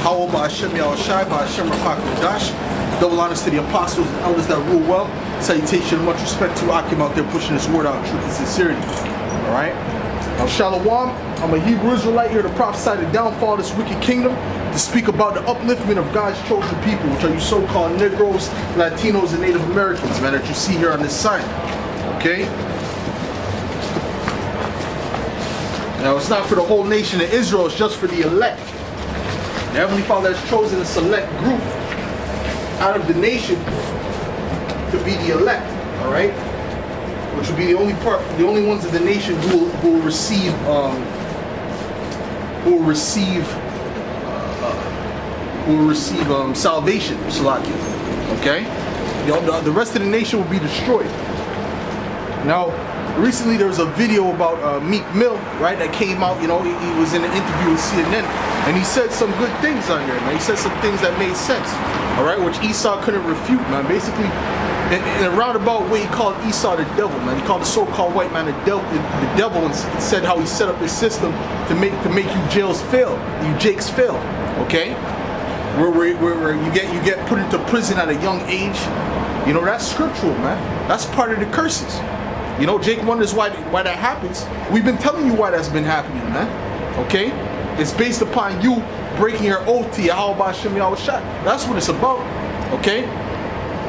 Yahweh Ba'Hashem Yahushai Ba'Hashem Rakak Double honors to the apostles and elders that rule well. Salutation and much respect to Akim out there pushing this word out, truth and sincerity. Alright? Now, Shalom, I'm a Hebrew Israelite here to prophesy the downfall of this wicked kingdom, to speak about the upliftment of God's chosen people, which are you so-called Negroes, Latinos, and Native Americans, man, that you see here on this sign. Okay? Now, it's not for the whole nation of Israel, it's just for the elect. The Heavenly Father has chosen a select group out of the nation to be the elect, all right, which will be the only ones of the nation who will receive salvation, Salaki. Okay, the rest of the nation will be destroyed. Now, recently there was a video about Meek Mill, right, that came out. You know, he was in an interview with CNN, and he said some good things on there, man. He said some things that made sense, all right, which Esau couldn't refute, man. Basically, in a roundabout way, he called Esau the devil, man. He called the so-called white man the devil, and said how he set up his system to make you Jakes fail, okay? Where you get put into prison at a young age. You know, that's scriptural, man. That's part of the curses. You know, Jake wonders why that happens. We've been telling you why that's been happening, man. Okay? It's based upon you breaking your oath to Yahweh Ba'Hashem Yahushai. That's what it's about. Okay?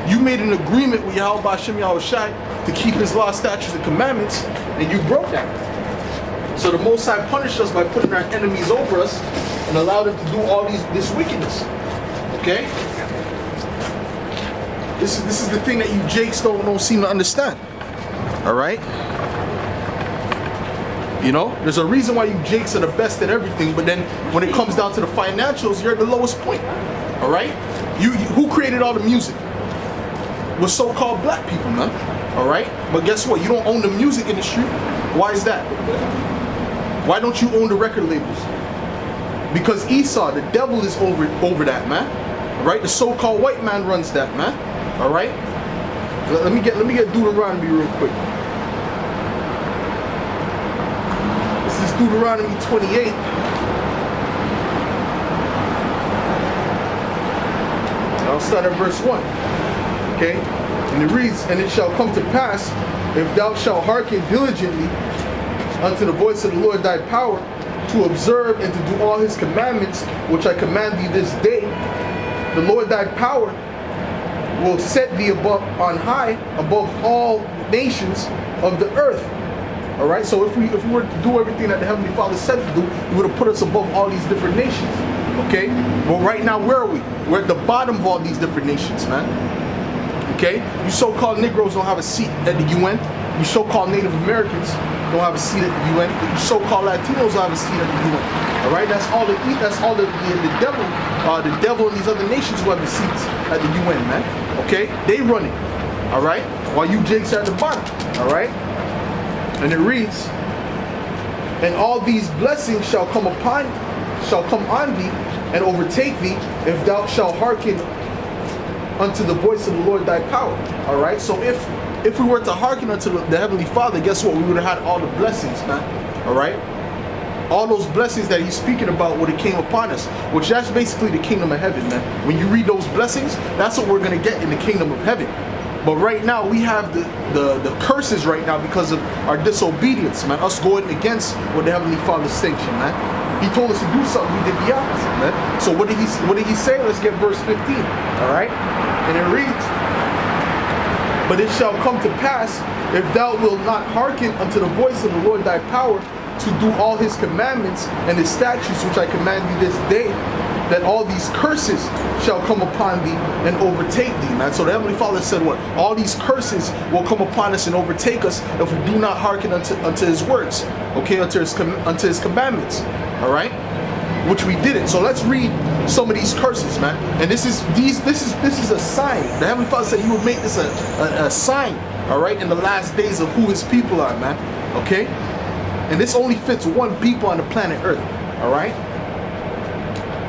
You made an agreement with Yahweh Ba'Hashem Yahushai to keep his law, statutes, and commandments, and you broke that. So the Most High punished us by putting our enemies over us and allowed them to do all this wickedness. Okay? This is the thing that you Jakes don't seem to understand. Alright? You know, there's a reason why you Jakes are the best at everything, but then when it comes down to the financials, you're at the lowest point. Alright? Who created all the music? Was so-called black people, man. Alright? But guess what? You don't own the music industry. Why is that? Why don't you own the record labels? Because Esau, the devil, is over that, man. Right? The so-called white man runs that, man. Alright? Let me get Deuteronomy real quick. This is Deuteronomy 28. I'll start at verse 1. Okay? And it reads, "And it shall come to pass, if thou shalt hearken diligently unto the voice of the Lord thy power, to observe and to do all his commandments, which I command thee this day, the Lord thy power will set thee on high above all nations of the earth." All right. So if we were to do everything that the Heavenly Father said to do, He would have put us above all these different nations. Okay. Well, right now, where are we? We're at the bottom of all these different nations, man. Okay. You so-called Negroes don't have a seat at the UN. You so-called Native Americans don't have a seat at the UN. You so-called Latinos don't have a seat at the UN. All right. That's all the devil and these other nations who have the seats at the UN, man. Okay, they run it, all right, while you Jakes are at the bottom, all right. And it reads, "And all these blessings shall come on thee and overtake thee, if thou shalt hearken unto the voice of the Lord thy power." All right. So if we were to hearken unto the Heavenly Father, guess what? We would have had all the blessings, man. All right. All those blessings that he's speaking about would have came upon us, which that's basically the kingdom of heaven, man. When you read those blessings, that's what we're going to get in the kingdom of heaven. But right now, we have the curses right now because of our disobedience, man. Us going against what the Heavenly Father sanctioned, man. He told us to do something, we did the opposite, man. So what did he say? Let's get verse 15, all right? And it reads, "But it shall come to pass, if thou wilt not hearken unto the voice of the Lord thy power, to do all his commandments and his statutes which I command thee this day, that all these curses shall come upon thee and overtake thee." Man, so the Heavenly Father said what? All these curses will come upon us and overtake us if we do not hearken unto his words, okay, unto his commandments, all right? Which we didn't. So let's read some of these curses, man. And this is a sign. The Heavenly Father said He would make this a sign, all right, in the last days of who His people are, man, okay? And this only fits one people on the planet Earth, all right?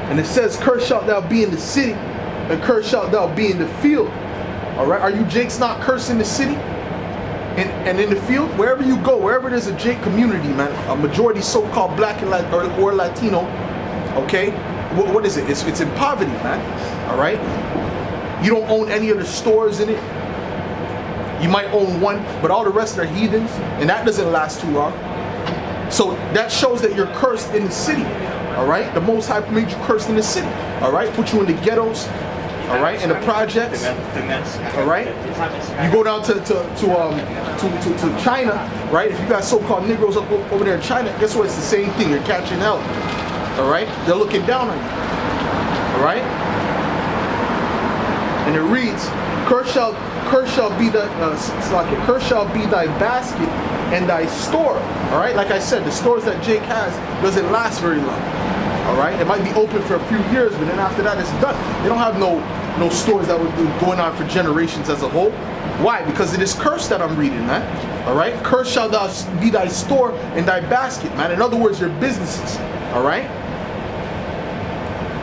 And it says, "Cursed shalt thou be in the city, and cursed shalt thou be in the field." All right? Are you Jakes not cursed in the city and in the field? Wherever you go, wherever there's a Jake community, man, a majority so-called black or Latino, okay? what is it? It's in poverty, man. All right. You don't own any of the stores in it. You might own one, but all the rest are heathens, and that doesn't last too long. So that shows that you're cursed in the city. All right. The Most High made you cursed in the city. All right. Put you in the ghettos. All right. In the projects. All right. You go down to China, right? If you got so-called Negroes over there in China, guess what? It's the same thing. You're catching hell. All right. They're looking down on you. All right. And it reads, curse shall be thy basket and thy store. All right, like I said, the stores that Jake has doesn't last very long. All right, it might be open for a few years, but then after that it's done. They don't have no stores that would be going on for generations as a whole. Why? Because it is cursed that I'm reading, man. All right, cursed shall thou be thy store and thy basket, man. In other words, your businesses. All right,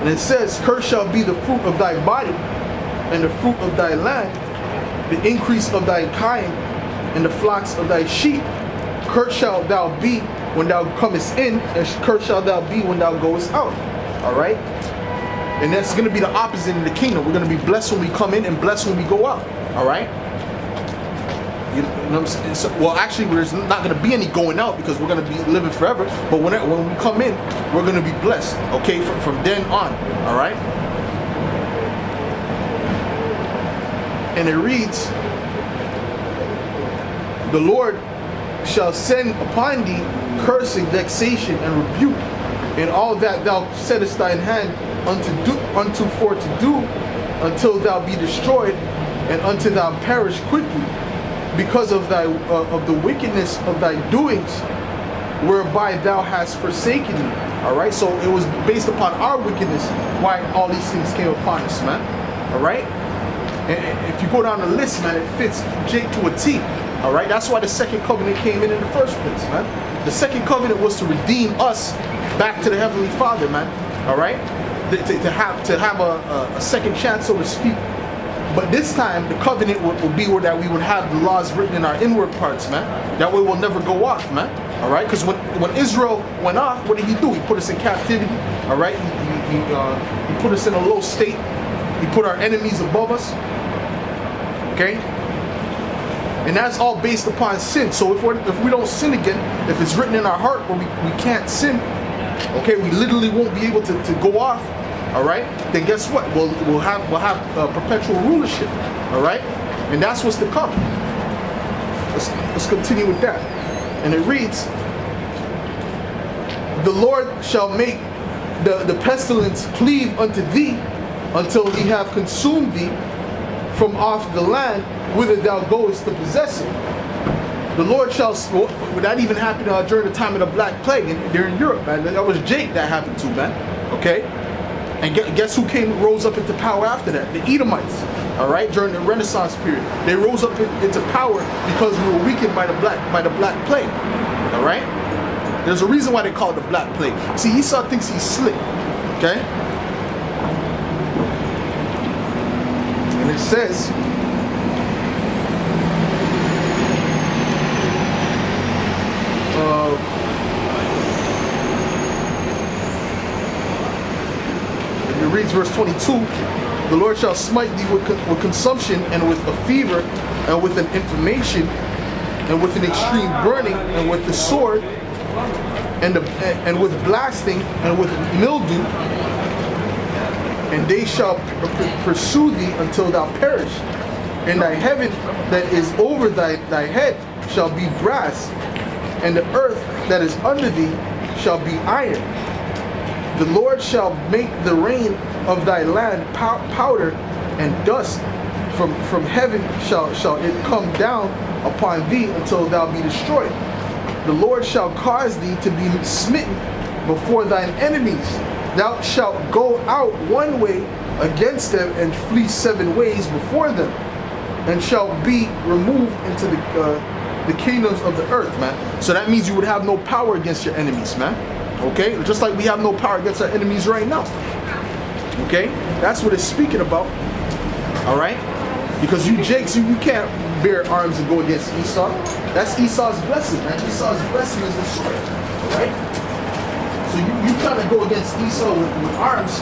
and it says, cursed shall be the fruit of thy body and the fruit of thy land, the increase of thy kind, and the flocks of thy sheep. Cursed shalt thou be when thou comest in, and cursed shalt thou be when thou goest out. All right? And that's going to be the opposite in the kingdom. We're going to be blessed when we come in and blessed when we go out. All right? You know what I'm saying? So, well, actually, there's not going to be any going out because we're going to be living forever. But when we come in, we're going to be blessed. Okay? From then on. All right? And it reads, the Lord shall send upon thee cursing, vexation, and rebuke, in all that thou settest thine hand unto for to do, until thou be destroyed, and until thou perish quickly, because of the wickedness of thy doings, whereby thou hast forsaken me. All right, so it was based upon our wickedness why all these things came upon us, man. All right. And if you go down the list, man, it fits Jake to a T. All right, that's why the second covenant came in the first place, man. The second covenant was to redeem us back to the Heavenly Father, man. All right, to have a second chance, so to speak. But this time, the covenant will be where that we would have the laws written in our inward parts, man. That way, we'll never go off, man. All right, because when Israel went off, what did he do? He put us in captivity. All right, he put us in a low state. He put our enemies above us. Okay? And that's all based upon sin. So if we don't sin again, if it's written in our heart where we can't sin, okay, we literally won't be able to go off, all right? Then guess what? We'll have perpetual rulership, all right? And that's what's to come. Let's continue with that. And it reads, the Lord shall make the pestilence cleave unto thee, until he have consumed thee from off the land whither thou goest to possess it. The Lord shall, that even happened during the time of the Black Plague there in Europe, man. That was Jake that happened to, man. Okay? And guess who rose up into power after that? The Edomites. All right? During the Renaissance period. They rose up into power because we were weakened by the Black Plague. All right? There's a reason why they call it the Black Plague. See, Esau thinks he's slick. Okay? And it says, it reads verse 22, the Lord shall smite thee with consumption, and with a fever, and with an inflammation, and with an extreme burning, and with the sword, and with blasting, and with mildew, and they shall pursue thee until thou perish. And thy heaven that is over thy head shall be brass, and the earth that is under thee shall be iron. The Lord shall make the rain of thy land powder and dust. From heaven shall it come down upon thee until thou be destroyed. The Lord shall cause thee to be smitten before thine enemies. Thou shalt go out one way against them, and flee 7 ways before them, and shall be removed into the kingdoms of the earth, man. So that means you would have no power against your enemies, man. Okay? Just like we have no power against our enemies right now. Okay? That's what it's speaking about. Alright? Because you Jakes, you can't bear arms and go against Esau. That's Esau's blessing, man. Esau's blessing is the sword. Alright? So So you trying to go against Esau with arms.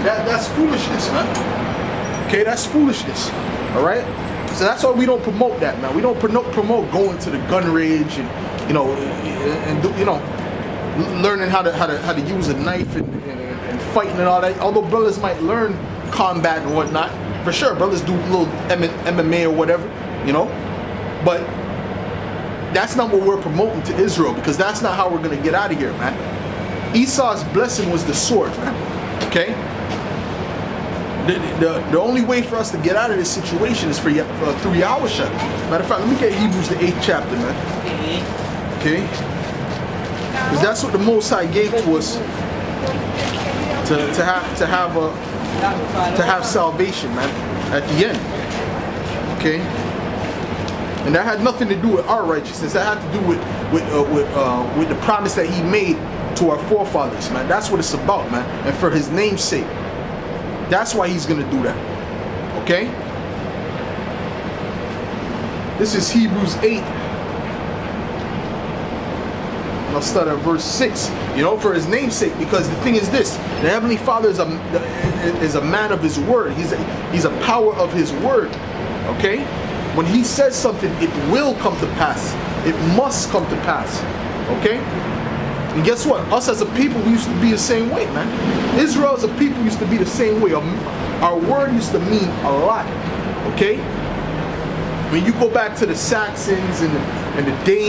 That's foolishness, man. Okay, that's foolishness. All right. So that's why we don't promote that, man. We don't promote going to the gun range and learning how to use a knife and fighting and all that. Although brothers might learn combat and whatnot, for sure, brothers do a little MMA or whatever, but that's not what we're promoting to Israel, because that's not how we're gonna get out of here, man. Esau's blessing was the sword, man. Okay. The only way for us to get out of this situation is through Yahushua. Matter of fact, let me get Hebrews the 8th chapter, man. Okay? Because that's what the Most High gave to us to have salvation, man, at the end. Okay? And that had nothing to do with our righteousness. That had to do with the promise that He made to our forefathers, man. That's what it's about, man. And for His name's sake. That's why He's going to do that. Okay? This is Hebrews 8. I'll start at verse 6. For His name's sake, because the thing is this: the Heavenly Father is a man of His word. He's a power of His word. Okay? When He says something, it will come to pass. It must come to pass. Okay? And guess what? Us as a people, we used to be the same way, man. Israel as a people used to be the same way. Our word used to mean a lot. Okay? When you go back to the Saxons and the Danes,